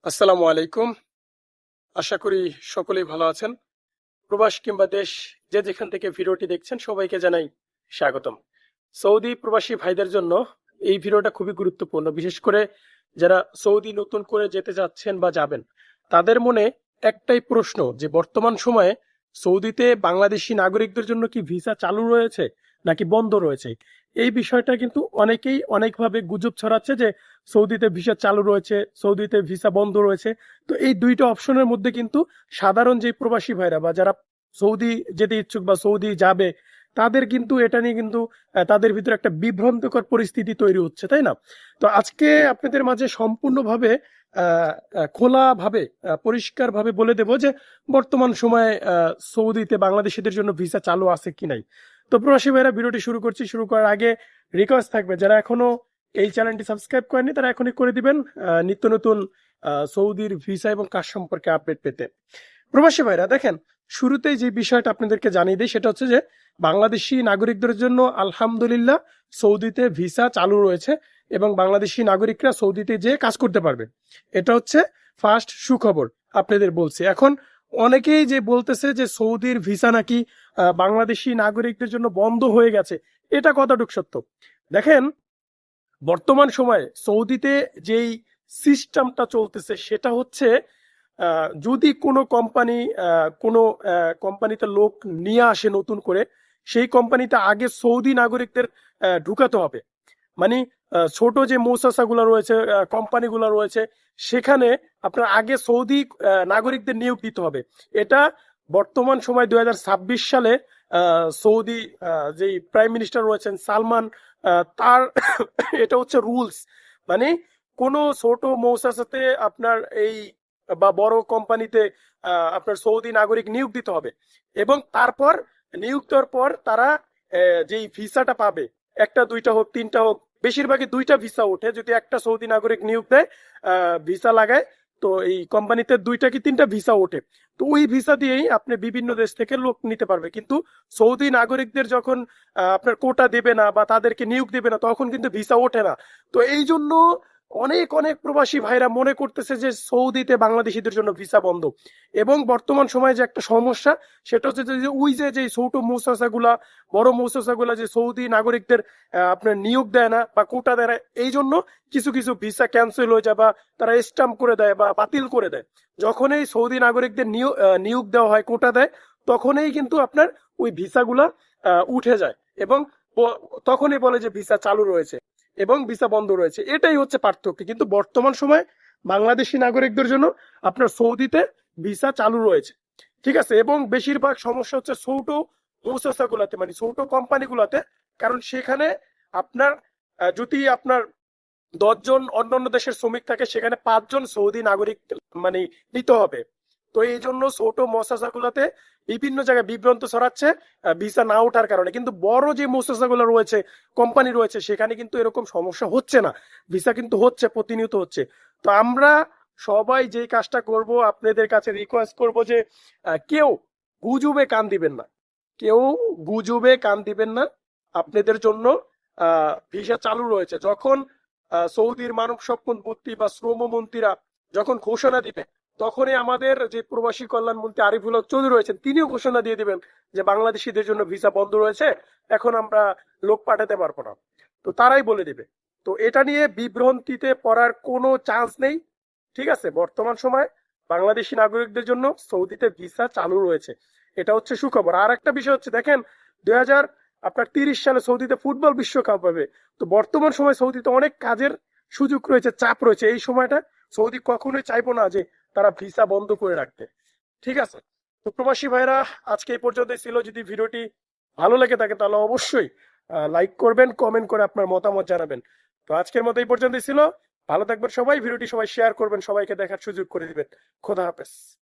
আসসালামু আলাইকুম। আশা করি সকলেই ভালো আছেন। প্রবাস কিংবা দেশ যে যেখান থেকে ভিডিওটি দেখছেন সবাইকে জানাই স্বাগতম। সৌদি প্রবাসী ভাইদের জন্য এই ভিডিওটা খুবই গুরুত্বপূর্ণ, বিশেষ করে যারা সৌদি নতুন করে যেতে যাচ্ছেন বা যাবেন তাদের মনে একটাই প্রশ্ন যে বর্তমান সময়ে সৌদিতে বাংলাদেশি নাগরিকদের জন্য কি ভিসা চালু রয়েছে নাকি বন্ধ রয়েছে। এই বিষয়টা কিন্তু অনেকেই অনেকভাবে গুজব ছড়াচ্ছে যে সৌদিতে ভিসা চালু রয়েছে, সৌদিতে ভিসা বন্ধ রয়েছে। তো এই দুইটা অপশনের মধ্যে কিন্তু সাধারণ যে প্রবাসী ভাইরা বা যারা সৌদি যেতে ইচ্ছুক বা সৌদি যাবে তাদের কিন্তু এটা নিয়ে কিন্তু তাদের ভিতরে একটা বিভ্রান্তকর পরিস্থিতি তৈরি হচ্ছে, তাই না? তো আজকে আপনাদের মাঝে সম্পূর্ণভাবে খোলাভাবে পরিষ্কারভাবে বলে দেব যে বর্তমান সময়ে সৌদিতে বাংলাদেশিদের জন্য ভিসা চালু আছে কি নাই। তো প্রবাসী ভাইরা, ভিডিওটি শুরু করছি। শুরু করার আগে রিকোয়েস্ট থাকবে, যারা এখনো এই চ্যানেলটি সাবস্ক্রাইব করেনি তারা এখনই করে দিবেন নিত্য নতুন সৌদির ভিসা এবং কাজ সম্পর্কে আপডেট পেতে। প্রবাসী ভাইরা দেখেন, শুরুতেই যে বিষয়টা আপনাদেরকে জানিয়ে দিই সেটা হচ্ছে যে বাংলাদেশি নাগরিকদের জন্য আলহামদুলিল্লাহ সৌদিতে ভিসা চালু রয়েছে এবং বাংলাদেশি নাগরিকরা সৌদিতে যেয়ে কাজ করতে পারবে। এটা হচ্ছে ফার্স্ট সুখবর আপনাদের বলছি। এখন অনেকেই যে বলতেছে যে সৌদির ভিসা নাকি বাংলাদেশি নাগরিকদের জন্য বন্ধ হয়ে গেছে, এটা কতটুকু সত্য? দেখেন, বর্তমান সময়ে সৌদিতে যেই সিস্টেমটা চলতেছে সেটা হচ্ছে যদি কোনো কোম্পানি কোনো কোম্পানিতে লোক নিয়ে আসে নতুন করে, সেই কোম্পানিতে আগে সৌদি নাগরিকদের ঢুকাতে হবে। মানে ছোট যে মৌসাসাগুলো রয়েছে, কোম্পানিগুলো রয়েছে, সেখানে আপনার আগে সৌদি নাগরিকদের নিয়োগ দিতে হবে। এটা বর্তমান সময় 2026 সালে সৌদি যেই প্রাইম মিনিস্টার রয়েছেন সালমান, তার এটা হচ্ছে রুলস। মানে কোনো ছোট মৌসাসাতে আপনার এই বা বড় কোম্পানিতে আপনার সৌদি নাগরিক নিয়োগ দিতে হবে এবং তারপর নিয়োগ দেওয়ার পর তারা যেই ভিসাটা পাবে, একটা দুইটা হোক তিনটা হোক, বেশিরভাগই দুইটা ভিসা ওঠে যদি একটা সৌদি নাগরিক নিয়োগ দেয়, ভিসা লাগায়, তো এই কোম্পানিতে দুইটা কি তিনটা ভিসা ওঠে। তো ওই ভিসা দিয়েই আপনি বিভিন্ন দেশ থেকে লোক নিতে পারবে। কিন্তু সৌদি নাগরিকদের যখন আপনার কোটা দেবে না বা তাদেরকে নিয়োগ দেবে না তখন কিন্তু ভিসা ওঠে না। তো এই জন্য অনেক অনেক প্রবাসী ভাইরা মনে করতেছে যে সৌদিতে বাংলাদেশিদের জন্য ভিসা বন্ধ। এবং বর্তমান সময়ে যে একটা সমস্যা সেটা হচ্ছে যে ওই যে ছোট মৌসাসাগুলা, বড় মৌসাসাগুলা যে সৌদি নাগরিকদের আপনার নিয়োগ দেয় না বা কোটা দেয় না, এই জন্য কিছু কিছু ভিসা ক্যান্সেল হয়ে যায় বা তারা স্ট্যাম্প করে দেয় বা বাতিল করে দেয়। যখন এই সৌদি নাগরিকদের নিয়োগ দেওয়া হয়, কোটা দেয়, তখনই কিন্তু আপনার ওই ভিসাগুলা উঠে যায় এবং তখনই বলে যে ভিসা চালু রয়েছে এবং ভিসা বন্ধ রয়েছে। এটাই হচ্ছে পার্থক্য। কিন্তু বর্তমান সময় বাংলাদেশি নাগরিকদের জন্য আপনার সৌদিতে ভিসা চালু রয়েছে, ঠিক আছে। এবং বেশিরভাগ সমস্যা হচ্ছে ছোট মৌসাসা গুলাতে, মানে ছোট কোম্পানি গুলাতে। কারণ সেখানে আপনার যদি আপনার 10 জন অন্যান্য দেশের শ্রমিক থাকে, সেখানে 5 জন সৌদি নাগরিক মানে নিতে হবে। তো এই জন্য ছোট মৌসাসা গুলাতে বিভিন্ন জায়গায় বিভ্রান্ত ছড়াচ্ছে ভিসা না ওঠার কারণে। কিন্তু বড় যে মৌসাসা গুলো রয়েছে, কোম্পানি রয়েছে, সেখানে কিন্তু এরকম সমস্যা হচ্ছে না, ভিসা কিন্তু হচ্ছে, প্রতিনিয়ত হচ্ছে। তো আমরা সবাই যে কাজটা করব, আপনাদের কাছে রিকোয়েস্ট করব যে কেউ গুজবে কান দিবেন না, কেউ গুজবে কান দিবেন না। আপনাদের জন্য ভিসা চালু রয়েছে। যখন সৌদির মানব সম্পদ মন্ত্রী বা শ্রম মন্ত্রীরা যখন ঘোষণা দিবে, তখনই আমাদের যে প্রবাসী কল্যাণ মন্ত্রী আরিফুল হক চৌধুরী রয়েছেন তিনিও ঘোষণা দিয়ে দিবেন যে বাংলাদেশিদের জন্য ভিসা বন্ধ রয়েছে, এখন আমরা লোক পাঠাতে পারবো না। তো তারাই বলে দিবে। তো এটা নিয়ে বিভ্রান্তিতে পড়ার কোনো চান্স নেই, ঠিক আছে। বর্তমান সময় বাংলাদেশি নাগরিকদের জন্য সৌদিতে ভিসা চালু রয়েছে, এটা হচ্ছে সুখবর। আর একটা বিষয় হচ্ছে, দেখেন 2030 সালে সৌদিতে ফুটবল বিশ্বকাপ হবে। তো বর্তমান সময় সৌদিতে অনেক কাজের সুযোগ রয়েছে, চাপ রয়েছে। এই সময়টা সৌদি কখনোই চাইবো না যে তারা ভিসা বন্ধ করে রাখতে, ঠিক আছে। তো প্রবাসী ভাইরা, আজকে এই পর্যন্তই ছিল। যদি ভিডিওটি ভালো লেগে থাকে তাহলে অবশ্যই লাইক করবেন, কমেন্ট করে আপনার মতামত জানাবেন। তো আজকের মতো এই পর্যন্তই ছিল। ভালো থাকবেন সবাই, ভিডিওটি সবাই শেয়ার করবেন, সবাইকে দেখার সুযোগ করে দিবেন। খোদা হাফেজ।